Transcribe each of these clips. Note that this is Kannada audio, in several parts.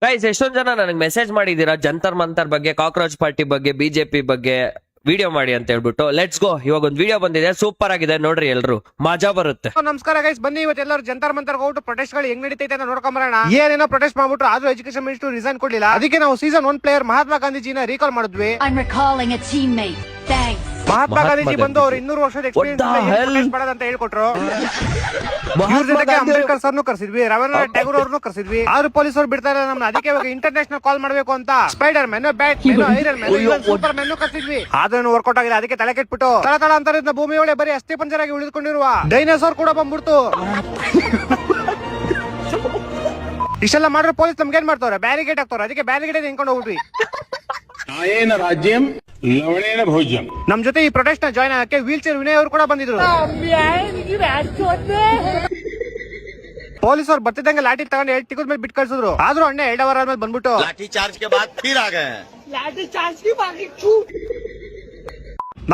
ಗೈಸ್ ಎಷ್ಟೊಂದ್ ಜನ ನನಗೆ ಮೆಸೇಜ್ ಮಾಡಿದೀರಾ ಜಂತರ್ ಮಂತರ್ ಬಗ್ಗೆ, ಕಾಕ್ರೋಚ್ ಪಾರ್ಟಿ ಬಗ್ಗೆ, ಬಿಜೆಪಿ ಬಗ್ಗೆ ವಿಡಿಯೋ ಮಾಡಿ ಅಂತ ಹೇಳ್ಬಿಟ್ಟು. Let's go. ಇವಾಗ ಒಂದು ವಿಡಿಯೋ ಬಂದಿದೆ, ಸೂಪರ್ ಆಗಿದೆ, ನೋಡ್ರಿ ಎಲ್ರು, ಮಜಾ ಬರುತ್ತೆ. ನಮಸ್ಕಾರ ಗೈಸ್, ಬನ್ನಿ ಇವತ್ತು ಎಲ್ಲರೂ ಜಂತರ್ ಮಂತರ್ ಹೋಗ್ಬಿಟ್ಟು ಪ್ರೊಟೆಸ್ಟ್ ಗಳು ಹೆಂಗ್ ನಡೀತೈತೆ ಅಂತ ನೋಡ್ಕೊಂಬರೋಣ. ಏನೇನೋ ಪ್ರೊಟೆಸ್ಟ್ ಮಾಡ್ಬಿಟ್ಟು ಆದ್ರೂ ಎಜುಕೇಶನ್ ಮಿನಿಸ್ಟರ್ ರಿಸೈನ್ ಕೊಡ್ಲಿಲ್ಲ. ಅದಕ್ಕೆ ನಾವು ಸೀಸನ್ 1 ಪ್ಲೇಯರ್ ಮಹಾತ್ಮ ಗಾಂಧೀಜಿನ ರೀಕಾಲ್ ಮಾಡಿದ್ವಿ. ಮಹಾತ್ಮ ಗಾಂಧೀಜಿ ಬಂದು ಅವ್ರು 200 ವರ್ಷದ ಎಕ್ಸ್ಪೀರಿಯನ್ಸ್ ಮಾಡೋದಂತ ಹೇಳ್ಕೊಟ್ರು. ಅಂಬೇಡ್ಕರ್ ಸರ್ನು ಕರ್ಸಿದ್ವಿ, ರವೀಂದ್ರನಾಥ್ ಟ್ಯಾಗೋರ್ ಅವ್ರನ್ನು ಕರ್ಸಿದ್ವಿ. ಆದ್ರೂ ಪೊಲೀಸ್ ಅವ್ರು ಬಿಡ್ತಾ ಇಲ್ಲ ನಮ್ನ. ಅದಕ್ಕೆ ಇವಾಗ ಇಂಟರ್ನ್ಯಾಷನಲ್ ಕಾಲ್ ಮಾಡ್ಬೇಕು ಅಂತ Spider Man, Batman, Iron Man, Superman ಕರ್ಸಿದ್ವಿ. ಆದ್ರೂ ವರ್ಕೌಟ್ ಆಗಿದೆ. ಅದಕ್ಕೆ ತಲೆ ಕೆಟ್ಬಿಟ್ಟು ತಳ ಅಂತ ಭೂಮಿ ಒಳಗೆ ಬರೀ ಅಸ್ಥಿ ಪಂಜರಾಗಿ ಉಳಿದುಕೊಂಡಿರುವ ಡೈನೋಸಾರ್ ಕೂಡ ಬಂದ್ಬಿಡ್ತು. ಇಷ್ಟೆಲ್ಲ ಮಾಡ್ರೆ ಪೊಲೀಸ್ ನಮ್ಗೆ ಏನ್ ಮಾಡ್ತಾವ್ರೆ? ಬ್ಯಾರಿಗೇಡ್ ಹಾಕ್ತಾವ್ರೆ. ಅದಕ್ಕೆ ಬ್ಯಾರಿಗೇಡ್ ನಿಂತ್ಕೊಂಡು ಹೋಗ್ಬಿಟ್ವಿ. ರಾಜ್ಯಂ ಲವಣೇನ ಭೋಜ್ಯಂ. ನಮ್ ಜೊತೆ ಈ ಪ್ರೊಟೆಸ್ಟ್ ನ ಜಾಯ್ನ್ ಆಗಕ್ಕೆ ವೀಲ್ ಚೇರ್ ವಿನಯ್ ಅವರು ಕೂಡ ಬಂದಿದ್ರು. ಪೊಲೀಸ್ ಅವ್ರು ಬರ್ತಿದ್ದಂಗೆ ಲಾಠಿ ತಗೊಂಡು 2 ಟಿಕೆಟ್ ಮೇಲೆ ಬಿಟ್ಟು ಕಳ್ಸಿದ್ರು. ಆದ್ರೂ ಅಣ್ಣ 2 ಅವರ್ ಆದ್ಮೇಲೆ ಬಂದ್ಬಿಟ್ಟು लाठी चार्ज के बाद फिर आ गए।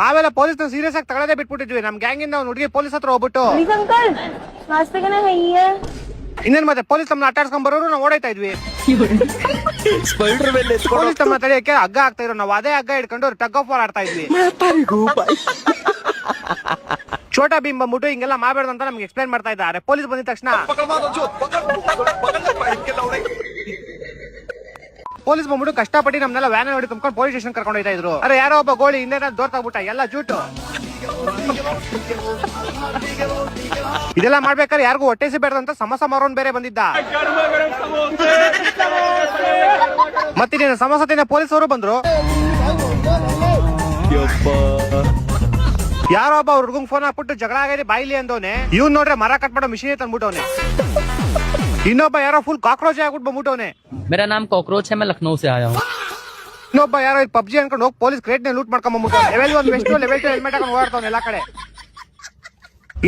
ನಾವೆಲ್ಲ ಪೊಲೀಸ್ ಸೀರಿಯಸ್ ಆಗಿ ತಗೊಳ್ಳೋದೇ ಬಿಟ್ಬಿಟ್ಟಿದ್ವಿ. ನಮ್ ಗ್ಯಾಂಗ್ ಇಂದ ಒಂದು ಹುಡುಗಿ ಪೊಲೀಸ್ ಹತ್ರ ಹೋಗ್ಬಿಟ್ಟು ಇನ್ನೇನ್ ಮತ್ತೆ ಪೊಲೀಸ್ ನಮ್ಮನ್ನ ಅಟ್ಟಾಡ್ಸ್ಕೊಂಡ್ ಬರೋರು ನಾವು ಓಡಾಯ್ತಾ ಇದ್ವಿ. ಪೊಲೀಸ್ ನಮ್ಮ ತಡೆಯಕ್ಕೆ ಹಗ್ಗ ಆಗ್ತಾ ಇರೋ, ನಾವು ಅದೇ ಹಗ್ಗ ಹಿಡ್ಕೊಂಡು ಟಗ್ ಆಫ್ ವಾರ್ ಆಡ್ತಾ ಇದ್ವಿ. ಛೋಟಾ ಭೀಮ್ ಬಂದ್ಬಿಟ್ಟು ಹಿಂಗೆಲ್ಲ ಮಾಡಬೇಡ ಅಂತ ನಮ್ಗೆ ಎಕ್ಸ್ಪ್ಲೈನ್ ಮಾಡ್ತಾ ಇದ್ದಾರೆ. ಪೊಲೀಸ್ ಬಂದಿದ ತಕ್ಷಣ ಪೊಲೀಸ್ ಬಂದ್ಬಿಟ್ಟು ಕಷ್ಟಪಟ್ಟು ನಮ್ನೆಲ್ಲ ವ್ಯಾನ್ ನೋಡಿ ತುಂಬ್ಕೊಂಡು ಪೊಲೀಸ್ ಸ್ಟೇಷನ್ ಕರ್ಕೊಂಡು ಹೋಗ್ತಾ ಇದ್ರು. ಅರೆ ಯಾರೋ ಒಬ್ಬ ಗೋಳಿ ಹಿಂದೆ ದೋರ್ತಾಗ್ಬಿಟ್ಟ, ಎಲ್ಲ ಜೂಟು. ಇದೆಲ್ಲ ಮಾಡ್ಬೇಕಾದ್ರೆ ಯಾರಿಗೂ ಹೊಟ್ಟೆಸಿ ಬೇಡದಂತ ಸಮೋಸ ಮಾರೋನ್ ಬೇರೆ ಬಂದಿದ್ದ. ಮತ್ತಿನ ಸಮೋಸ ತಿನ್ನ ಪೊಲೀಸ್ ಅವರು ಬಂದ್ರು. ಯಾರೋ ಒಬ್ಬ ಹುಡುಗಂಗ್ ಫೋನ್ ಹಾಕ್ಬಿಟ್ಟು ಜಗಳ ಆಗಿದೆ ಬಾಯಿಲಿ ಅಂದವನೆ. ಇವ್ನ್ ನೋಡ್ರೆ ಮರ ಕಟ್ ಮಾಡೋ ಮಿಷಿನ್ ತಂದ್ಬಿಟ್ಟವನೆ. ಇನ್ನೊಬ್ಬ ಯಾರೋ ಫುಲ್ ಕಾಕ್ರೋಚ್ ಆಗ್ಬಿಟ್ಟು ಬಂದ್ಬಿಟ್ಟವನೆ. मेरा नाम कॉकरोच है, मैं लखनऊ से आया हूँ. ಇನ್ನೊಬ್ಬ ಯಾರೋ ಪಬ್ಜಿ ಅನ್ಕೊಂಡು ಹೋಗಿ ಪೊಲೀಸ್ ಕ್ರೇಟ್ ನ ಲೂಟ್ ಮಾಡ್ಕೊಂಡ್ ಬಂದ್ಬಿಟ್ಟು ಲೆವೆಲ್ 1 ವೆಸ್ಟ್, ಲೆವೆಲ್ 2 ಹೆಲ್ಮೆಟ್ ಹಾಕೊಂಡು ಓಡಾಡ್ತಾವನೆ ಎಲ್ಲಾ ಕಡೆ.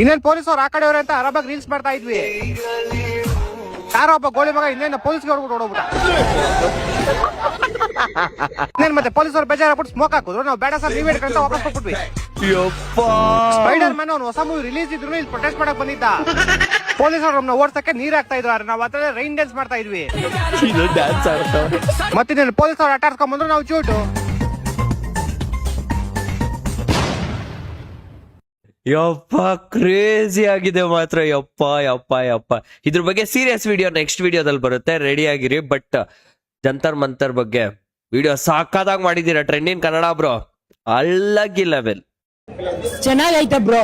ಇನ್ನೇನ್ ಪೊಲೀಸ್ ಅವ್ರು ಆ ಕಡೆ ಅವ್ರೆ ಅಂತ ಅರಬಾಗ್ ರೀಲ್ಸ್ ಮಾಡ್ತಾ ಇದ್ವಿ. ಯಾರೋ ಒಬ್ಬ ಗೋಳಿ ಮಗ ಇನ್ನೇನು ಪೊಲೀಸ್ಗೆ ಹೊಡ್ಬಿಟ್ಟು ಓಡೋಗ್ಬಿಟ್ಟ. ಇನ್ನೇನ್ ಮತ್ತೆ ಪೊಲೀಸ್ ಅವ್ರು ಬೇಜಾರಾಗ್ಬಿಟ್ಟು ಸ್ಮೋಕ್ ಹಾಕಿದ್ರು. ನಾವು ಬೇಡ ಸರ್, ನೀವೇ ಇಟ್ಕೊಂತ ವಾಪಸ್ ಹೋಗ್ಬಿಟ್ವಿ. ಸ್ಪೈಡರ್ ಮ್ಯಾನ್ ಅವ್ನು ಹೊಸ ಮೂವಿ ರಿಲೀಸ್ ಇದ್ರು ಇಲ್ಲಿ ಪ್ರೊಟೆಸ್ಟ್ ಮಾಡಕ್ ಬಂದಿದ್ದ. ಪೊಲೀಸ್ ಅವ್ರು ನಮ್ಮನ್ನ ಓಡ್ಸಕ್ಕೆ ನೀರ್ ಹಾಕ್ತಾ ಇದ್ರು. ನಾವು ಹತ್ರ ರೈನ್ ಡ್ಯಾನ್ಸ್ ಮಾಡ್ತಾ ಇದ್ವಿ. ಮತ್ತೆ ಪೊಲೀಸ್ ಅವ್ರು ಅಟ್ಟಾಡ್ಸ್ಕೊಂಡ್ ಬಂದ್ರು. ನಾವು ಚೂಟು ಯಪ್ಪ ಕ್ರೇಜಿ ಆಗಿದೆ ಮಾತ್ರ. ಯಪ್ಪ ಯಪ್ಪ ಯಪ್ಪ. ಇದ್ರ ಬಗ್ಗೆ ಸೀರಿಯಸ್ ವಿಡಿಯೋ ನೆಕ್ಸ್ಟ್ ವಿಡಿಯೋದಲ್ಲಿ ಬರುತ್ತೆ, ರೆಡಿ ಆಗಿರಿ. ಬಟ್ ಜಂತರ್ ಮಂತರ್ ಬಗ್ಗೆ ವಿಡಿಯೋ ಸಾಕಾದಾಗ ಮಾಡಿದೀರಾ. ಟ್ರೆಂಡಿಂಗ್ ಕನ್ನಡ ಬ್ರೋ, ಅಲ್ಲಗಿ ಲೆವೆಲ್. ಚೆನ್ನಾಗೈತೆ ಬ್ರೋ,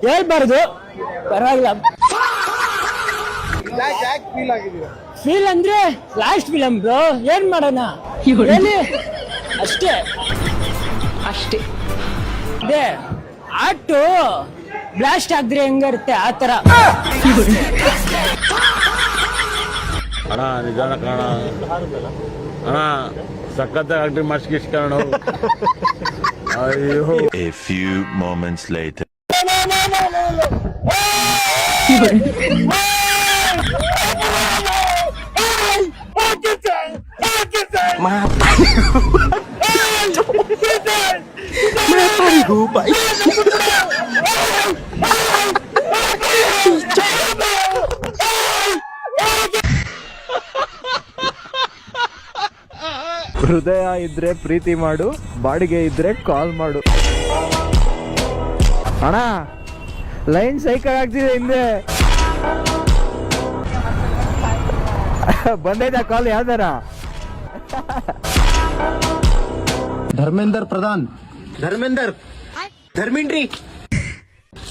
ಹೇಳ್ಬಾರ್ದು, ಪರವಾಗಿಲ್ಲ. ಫೀಲ್ ಅಂದ್ರೆ ಲಾಸ್ಟ್ ಫಿಲಂ ಬ್ರೋ, ಏನ್ ಮಾಡೋಣ ಅಷ್ಟೇ ಅಷ್ಟೇ. ಅದೇ ಆಟು ಬ್ಲಾಸ್ಟ್ ಆಗಿದ್ರೆ ಹೆಂಗಿರುತ್ತೆ ಆತರ. ಅಣ್ಣ ನಿಜಾನ ಕಾಣ ಅಣ್ಣ, ಸಖತ್ ಆಕ್ಟಿಂಗ್ ಮಾಡ್ಸ್ಕಿಸ್ ಕಾಣ. ಅಯ್ಯೋ. A few moments later. ಹೃದಯ ಇದ್ರೆ ಪ್ರೀತಿ ಮಾಡು, ಬಾಡಿಗೆ ಇದ್ರೆ ಕಾಲ್ ಮಾಡು. ಅಣ್ಣ ಲೈನ್ ಸೈಕಲ್ ಆಗ್ತಿದೆ ಹಿಂದೆ. ಬಂದೈತಾ ಕಾಲ್ ಯಾವ್ದಾರ? धर्मेंद्र प्रधान, धर्मेंद्र धर्मेंद्री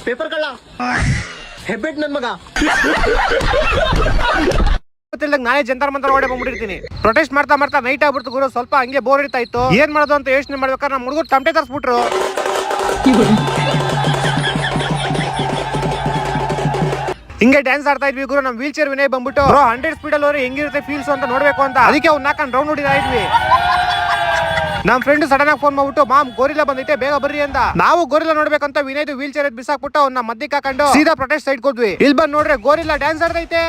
पेपर कಳ್ಳ ಹೆಬ್ಬೆಟ್ ನನ್ ಮಗ. ನಾನೇ ಜಂತರ್ ಮಂತರ್ ಓಡೆ ಬಂದ್ಬಿಟ್ಟಿರ್ತೀನಿ. ಪ್ರೊಟೆಸ್ಟ್ ಮಾಡ್ತಾ ಮಾಡ್ತಾ ನೈಟ್ ಆಗ್ಬಿಡ್ತು ಗುರು. ಸ್ವಲ್ಪ ಹಂಗೆ ಬೋರ್ ಇರ್ತಾ ಇತ್ತು. ಏನ್ ಮಾಡೋದು ಅಂತ ಯೋಚನೆ ಮಾಡ್ಬೇಕಾದ್ರೆ ನಮ್ಮ ಹುಡುಗರು ತಮಟೆ ತರಿಸ್ಬಿಟ್ರು. ಹಿಂಗೆ ಡ್ಯಾನ್ಸ್ ಆಡ್ತಾ ಇದ್ವಿ ಗುರು. ನಮ್ ವೀಲ್ ಚೇರ್ ವಿನಯ್ ಬಂದ್ಬಿಟ್ಟು 100 ಸ್ಪೀಡ್ ಅಲ್ಲಿ ಹೋದ್ರೆ ಹೆಂಗಿರುತ್ತೆ ಫೀಲ್ಸ್ ಅಂತ ನೋಡ್ಬೇಕು ಅಂತ. ಅದಕ್ಕೆ ಅವ್ನ ನಾಲ್ಕು ರೌಂಡ್ ಹೊಡಿತಾ ಇದ್ವಿ. ನಮ್ ಫ್ರೆಂಡ್ ಸಡನ್ ಆಗಿ ಫೋನ್ ಮಾಡ್ಬಿಟ್ಟು, ಮಾಮ್ ಗೋರಿಲ್ಲಾ ಬಂದೈತೆ ಬೇಗ ಬರ್ರಿ ಅಂತ. ನಾವು ಗೋರಿಲ್ಲಾ ನೋಡ್ಬೇಕಂತ ವಿನಯ್ದು ವೀಲ್ ಚೇರ್ ಬಿಸಾಕ್ಬಿಟ್ಟು ಅವ್ನ ಮಧ್ಯಕ್ಕೆ ಹಾಕೊಂಡು ಸೀದಾ ಪ್ರೊಟೆಸ್ಟ್ ಸೈಡ್ ಹೋದ್ವಿ. ಇಲ್ಲಿ ಬಂದ್ ನೋಡ್ರೆ ಗೋರಿಲ್ಲಾ ಡ್ಯಾನ್ಸ್ ಆಡ್ತೈತೆ.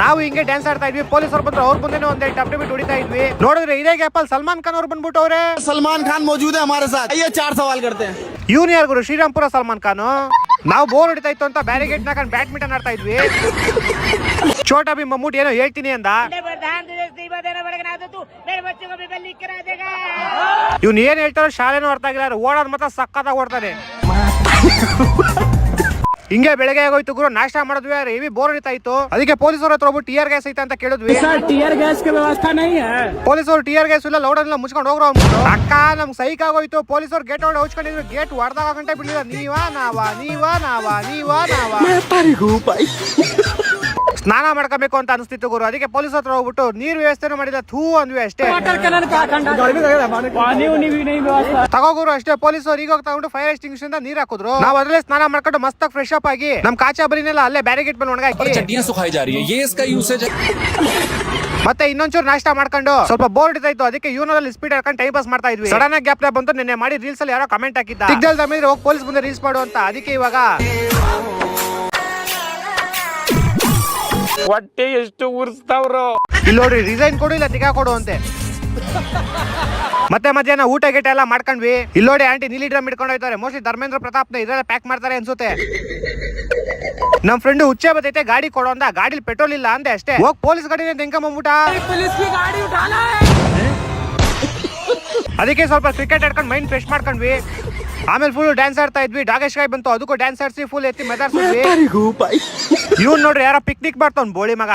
ನಾವು ಹಿಂಗೆ ಡ್ಯಾನ್ಸ್ ಆಡ್ತಾ ಇದ್ವಿ. ಪೊಲೀಸ್ ಅವ್ರು ಬಂದ್ರು, ಅವ್ರ ಮುಂದೆ ಒಂದೇ ಟಪ್ ಬಿಟ್ಟು ಹೊಡಿತಾ ಇದ್ವಿ. ನೋಡಿದ್ರೆ ಇದೇ ಗ್ಯಾಪ್ ಅಲ್ಲಿ ಸಲ್ಮಾನ್ ಖಾನ್ ಅವ್ರು ಬಂದ್ಬಿಟ್ಟು ಅವ್ರೆ. सलमान खान मौजूद है हमारे साथ, ये 4 सवाल करते हैं. ಇವ್ನು ಯಾರು ಗುರು? ಶ್ರೀರಾಮ್ಪುರ ಸಲ್ಮಾನ್ ಖಾನ್. ನಾವು ಬೋರ್ ಹೊಡಿತಾ ಇತ್ತು ಅಂತ ಬ್ಯಾರಿಗೇಡ್ ನಾಕೊಂಡು ಬ್ಯಾಡ್ಮಿಂಟನ್ ಆಡ್ತಾ ಇದ್ವಿ. ಚೋಟಾ ಭೀಮ್ ಮಮ್ಮೂಟಿ ಏನೋ ಹೇಳ್ತೀನಿ ಅಂದ. ಇವ್ನು ಏನ್ ಹೇಳ್ತಾರೋ ಶಾಲೆನೂ ಅರ್ಥ ಆಗಿಲ್ಲ, ಓಡೋದ್ ಮಾತ್ರ ಸಕ್ಕತ್ತಾಗಿ ಓಡ್ತಾನೆ. ಹಿಂಗೆ ಬೆಳಗ್ಗೆ ಆಗೋಯ್ತು ಗುರು, ನಾಷ್ಟ ಮಾಡಿದ್ವಿ, ಹೆವಿ ಬೋರ್ ಹೊಡಿತಾ ಇತ್ತು. ಅದಕ್ಕೆ ಪೊಲೀಸರ ಹತ್ರ ಹೋಗ್ಬಿಟ್ಟು ಟಿಯರ್ ಗ್ಯಾಸ್ ಐತೆ ಅಂತ ಕೇಳಿದ್ವಿ. टीयर गैस की व्यवस्था नहीं है. ಪೊಲೀಸರು ಟಿಯರ್ ಗ್ಯಾಸ್ ಇಲ್ಲ ಲೌಡ್ ಎಲ್ಲ ಮುಚ್ಕೊಂಡು ಹೋಗ್ರೋ ಅಂದ್ಬಿಟ್ಟು. ಅಕ್ಕ ನಮ್ಗೆ ಸೈಕ್ ಆಗೋಯ್ತು. ಪೊಲೀಸರು ಗೇಟ್ ಒಳಗೆ ಹೌಚ್ಕೊಂಡಿದ್ರು, ಗೇಟ್ ಹೊಡೆದಾಗ ಗಂಟೆ ಬಿಡ್ಲಿಲ್ಲ. ನೀವಾ ನಾವಾ ಸ್ನಾನ ಮಾಡ್ಕೋಬೇಕು ಅಂತ ಅನಿಸ್ತಿತ್ತು ಗುರು. ಅದಕ್ಕೆ ಪೊಲೀಸ್ ಹತ್ರ ಹೋಗ್ಬಿಟ್ಟು ನೀರ್ ವ್ಯವಸ್ಥೆನೂ ಮಾಡಿಲ್ಲ, ಥೂ ಅಂದ್ವಿ ಅಷ್ಟೇ. पानी उनी भी नहीं व्यवस्था. ತಗೋ ಗುರು ಅಷ್ಟೇ. ಪೊಲೀಸರು ಈಗ ತಗೊಂಡು ಫೈರ್ ಎಕ್ಸ್ಟಿಂಗ್ವಿಷರ್ ಇಂದ ನೀರ್ ಹಾಕಿದ್ರು. ನಾವು ಅದ್ರಲ್ಲೇ ಸ್ನಾನ ಮಾಡ್ಕೊಂಡು ಮಸ್ತ್ ಫ್ರೆಶ್ ಅಪ್ ಆಗಿ ನಮ್ ಕಾಚಾ ಬಲಿನೆಲ್ಲ ಅಲ್ಲೇ ಬ್ಯಾರಿಗೇಟ್ ಮೇಲೆ ಒಣಗಾಕಿ चड्डियां सुखाई जा रही है, ये इसका यूसेज है. ಮತ್ತೆ ಇನ್ನೊಂಚೂರು ನಾಷ್ಟ ಮಾಡ್ಕೊಂಡು ಸ್ವಲ್ಪ ಬೋರ್ ಹಿಡಿತಾ ಇತ್ತು. ಅದಕ್ಕೆ ಯೂನಲ್ಲಿ ಸ್ಪೀಡ್ ಹಾಕೊಂಡು ಟೈಮ್ ಪಾಸ್ ಮಾಡ್ತಾ ಇದ್ವಿ. ಸಡನ್ ಆಗಿ ಗ್ಯಾಪ್ ಬಂತು. ನಿನ್ನೆ ಮಾಡಿ ರೀಲ್ಸ್ ಅಲ್ಲಿ ಯಾರೋ ಕಮೆಂಟ್ ಹಾಕಿದ್ದ, ಸಿಗ್ನಲ್ ದಮ್ಮಿದ್ರೆ ಹೋಗಿ ಪೊಲೀಸ್ ಮುಂದೆ ರೀಲ್ಸ್ ಮಾಡು ಅಂತ. ಅದಕ್ಕೆ ಇವಾಗ ಹೊಟ್ಟೆ ಎಷ್ಟು ಉರ್ಸ್ತಾವ್ರು. ಇಲ್ಲಿ ನೋಡ್ರಿ, ರಿಸೈನ್ ಕೊಡು ಇಲ್ಲ ತಿಗಾ ಕೊಡು ಅಂತೆ. ಮತ್ತೆ ಮಧ್ಯಾಹ್ನ ಊಟ ಗೀಟ ಎಲ್ಲ ಮಾಡ್ಕೊಂಡ್ವಿ. ಇಲ್ಲಿ ನೋಡಿ ಆಂಟಿ ನೀಲಿ ಡ್ರಮ್ ಇಟ್ಕೊಂಡು ಹೋಯ್ತಾರೆ. ಮೋಸ್ಟ್ಲಿ ಧರ್ಮೇಂದ್ರ ಪ್ರತಾಪ್ನ ಇದೆಲ್ಲ ಪ್ಯಾಕ್ ಮಾಡ್ತಾರೆ ಅನ್ಸುತ್ತೆ. ನಮ್ ಫ್ರೆಂಡ್ ಹುಚ್ಚೆ ಬತ್ತೈತೆ, ಗಾಡಿ ಕೊಡೋ ಅಂದ. ಗಾಡಿಲಿ ಪೆಟ್ರೋಲ್ ಇಲ್ಲ ಅಂದೆ ಅಷ್ಟೇ. ಹೋಗ್ ಪೊಲೀಸ್ ಗಾಡಿನ ತೆಂಕಂಬಂದ್ಬಿಟ್ಟ. पुलिस की गाड़ी उठाना है. ಅದಕ್ಕೆ ಸ್ವಲ್ಪ ಕ್ರಿಕೆಟ್ ಆಡ್ಕೊಂಡು ಮೈಂಡ್ ಫ್ರೆಶ್ ಮಾಡ್ಕೊಂಡ್ವಿ. ಆಮೇಲೆ ಫುಲ್ ಡ್ಯಾನ್ಸ್ ಆಡ್ತಾ ಇದ್ವಿ. ಡಾಗೇಶ್ ಕಾಯ್ ಬಂತು, ಅದಕ್ಕೂ ಡ್ಯಾನ್ಸ್ ಆಡ್ಸಿ ಫುಲ್ ಎತ್ತಿ ಮೆದಾರ್ಸಿದ್ವಿ. ಇವ್ನು ನೋಡ್ರಿ ಯಾರೋ ಪಿಕ್ನಿಕ್ ಮಾಡ್ತಾವ್ ಬೋಳಿ ಮಗ.